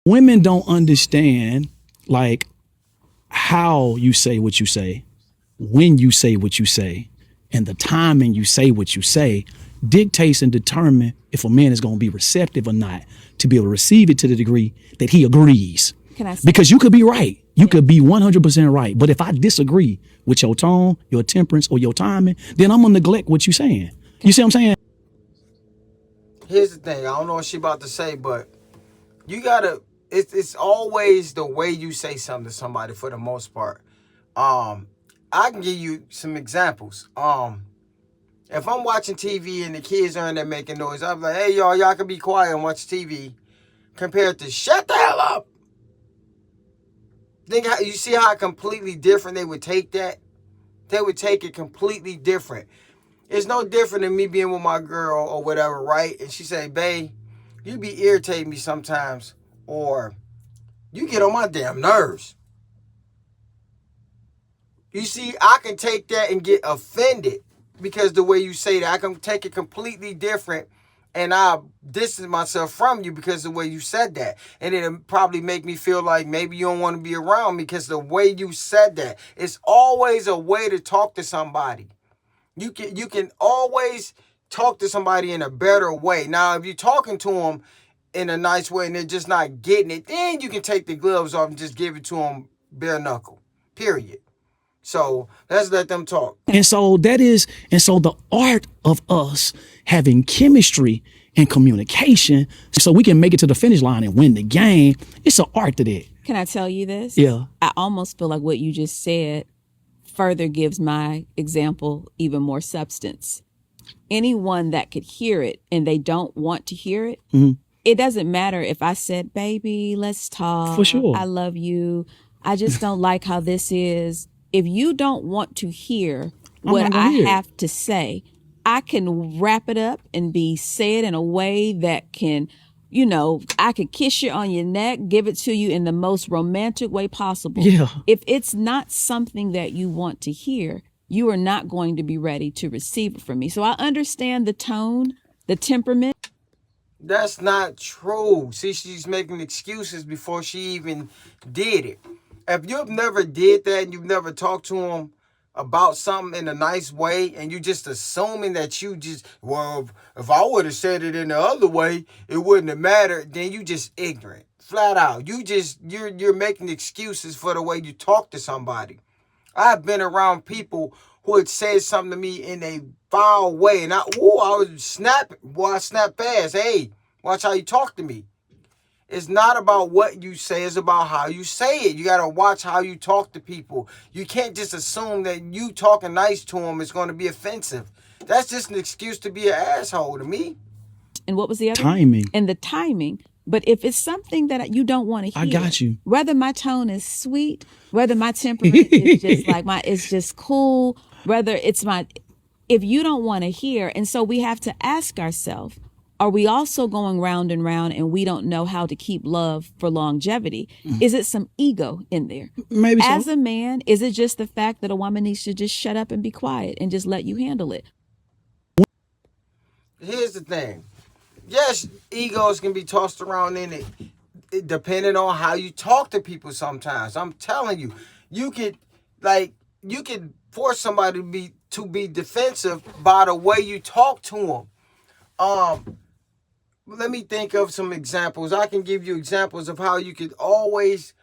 Women don't understand like how you say what you say, when you say what you say, and the timing you say what you say dictates and determine if a man is going to be receptive or not to be able to receive it to the degree that he agrees. Can I say because you could be right. You could be 100% right. But if I disagree with your tone, your temperance, or your timing, then I'm going to neglect what you're saying. You see what I'm saying? Here's the thing. I don't know what she about to say, but you gotta. It's always the way you say something to somebody for the most part. I can give you some examples. If I'm watching TV and the kids are in there making noise, I'm like, hey y'all can be quiet and watch TV. Compared to shut the hell up. Think how you see how completely different they would take that. They would take it completely different. It's no different than me being with my girl or whatever, right? And she say, babe, you be irritating me sometimes, or you get on my damn nerves. You see, I can take that and get offended because the way you say that. I can take it completely different, and I distance myself from you because of the way you said that. And it'll probably make me feel like maybe you don't want to be around me because the way you said that. It's always a way to talk to somebody. You can always talk to somebody in a better way. Now, if you're talking to them in a nice way and they're just not getting it, then you can take the gloves off and just give it to them bare knuckle. Period. So let's let them talk. And so the art of us having chemistry and communication so we can make it to the finish line and win the game, it's an art to that. Can I tell you this? Yeah. I almost feel like what you just said further gives my example even more substance. Anyone that could hear it and they don't want to hear it, it doesn't matter if I said, baby, let's talk. For sure. I love you. I just don't like how this is. If you don't want to hear what I have to say, I can wrap it up and be said in a way that can, I could kiss you on your neck, give it to you in the most romantic way possible. Yeah. If it's not something that you want to hear, you are not going to be ready to receive it from me. So I understand the tone, the temperament. That's not true. See, she's making excuses before she even did it. If you've never did that and you've never talked to him about something in a nice way and you just assuming that if I would have said it in the other way, it wouldn't have mattered, then you just ignorant. Flat out. You're making excuses for the way you talk to somebody. I've been around people who had said something to me in a foul way and I was snapping. Boy, I snapped fast. Hey, watch how you talk to me. It's not about what you say, it's about how you say it. You got to watch how you talk to people. You can't just assume that you talking nice to them is going to be offensive. That's just an excuse to be an asshole to me. And what was the other? Timing. And the timing. But if it's something that you don't want to hear, I got you. Whether my tone is sweet, whether my temperament is just it's just cool, whether it's if you don't want to hear. And so we have to ask ourselves, are we also going round and round and we don't know how to keep love for longevity? Is it some ego in there? Maybe so. As a man, is it just the fact that a woman needs to just shut up and be quiet and just let you handle it? Here's the thing. Yes, egos can be tossed around in it depending on how you talk to people sometimes. I'm telling you, you could force somebody to be defensive by the way you talk to them. Let me think of some examples. I can give you examples of how you could always.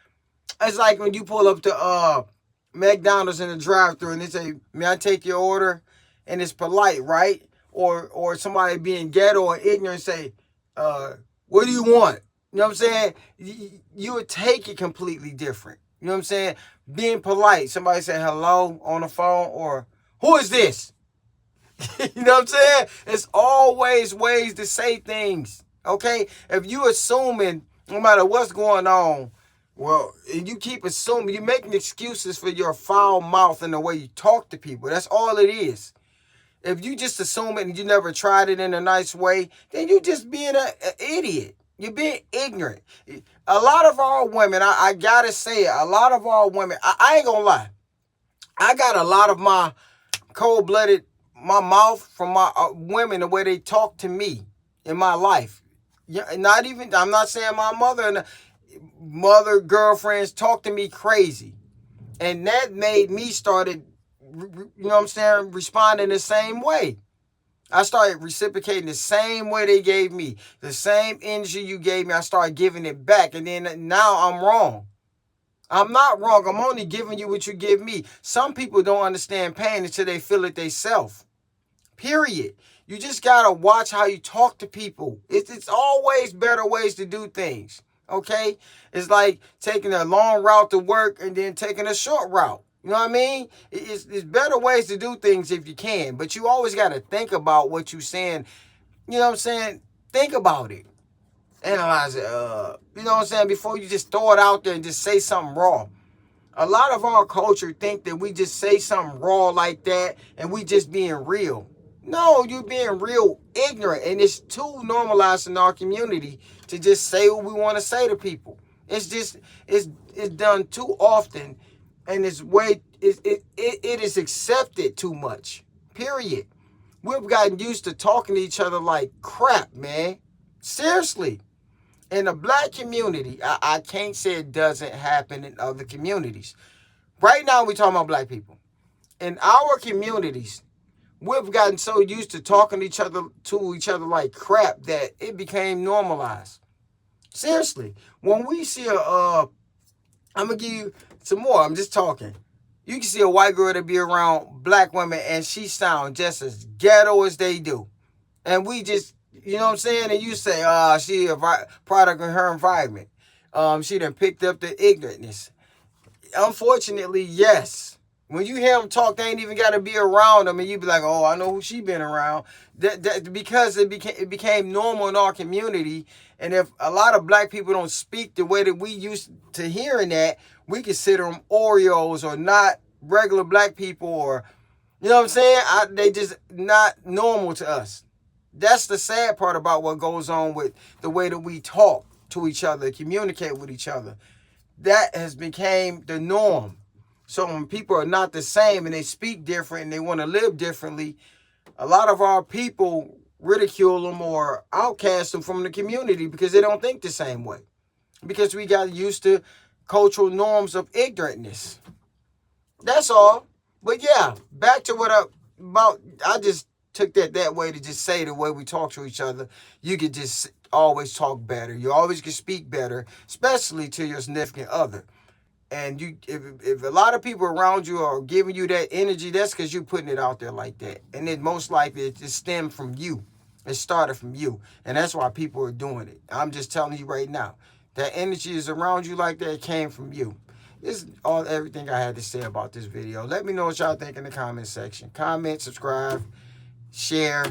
It's like when you pull up to McDonald's in the drive-thru and they say, "May I take your order?" And it's polite, right? Or somebody being ghetto or ignorant say, "What do you want?" You know what I'm saying? You would take it completely different. You know what I'm saying? Being polite. Somebody say hello on the phone or who is this? You know what I'm saying? It's always ways to say things, okay? If you assuming, no matter what's going on, well, and you keep assuming, you're making excuses for your foul mouth and the way you talk to people. That's all it is. If you just assume it and you never tried it in a nice way, then you just being an idiot. You're being ignorant. A lot of our women, I gotta say it, a lot of our women, I ain't gonna lie. I got a lot of my cold-blooded my mouth from my women, the way they talk to me in my life. Yeah, I'm not saying my mother. mother, girlfriends talk to me crazy. And that made me started, you know what I'm saying, responding the same way. I started reciprocating the same way they gave me. The same energy you gave me, I started giving it back. And then now I'm wrong. I'm not wrong. I'm only giving you what you give me. Some people don't understand pain until they feel it themselves. Period. You just gotta watch how you talk to people. It's always better ways to do things. Okay? It's like taking a long route to work and then taking a short route. You know what I mean? It's better ways to do things if you can. But you always gotta think about what you're saying. You know what I'm saying? Think about it. Analyze it. You know what I'm saying? Before you just throw it out there and just say something raw. A lot of our culture think that we just say something raw like that and we just being real. No, you're being real ignorant, and it's too normalized in our community to just say what we want to say to people. It's done too often, and it is accepted too much. Period. We've gotten used to talking to each other like crap, man. Seriously. In the black community, I can't say it doesn't happen in other communities. Right now, we're talking about black people. In our communities, we've gotten so used to talking to each other like crap that it became normalized. Seriously, when we see I'm gonna give you some more. I'm just talking. You can see a white girl that be around black women and she sound just as ghetto as they do, and we just, you know what I'm saying? And you say, she a product of her environment. She done picked up the ignorantness. Unfortunately, yes. When you hear them talk, they ain't even got to be around them, and you be like, "Oh, I know who she been around." Because it became normal in our community, and if a lot of black people don't speak the way that we used to hearing that, we consider them Oreos or not regular black people, or you know what I'm saying? They just not normal to us. That's the sad part about what goes on with the way that we talk to each other, communicate with each other. That has become the norm. So when people are not the same and they speak different and they want to live differently, a lot of our people ridicule them or outcast them from the community because they don't think the same way. Because we got used to cultural norms of ignorantness. That's all. But yeah, back to what I just took that way to just say the way we talk to each other. You could just always talk better. You always can speak better, especially to your significant other. And if a lot of people around you are giving you that energy, that's because you're putting it out there like that. And it most likely it stemmed from you. It started from you. And that's why people are doing it. I'm just telling you right now. That energy is around you like that. It came from you. This is everything I had to say about this video. Let me know what y'all think in the comment section. Comment, subscribe, share.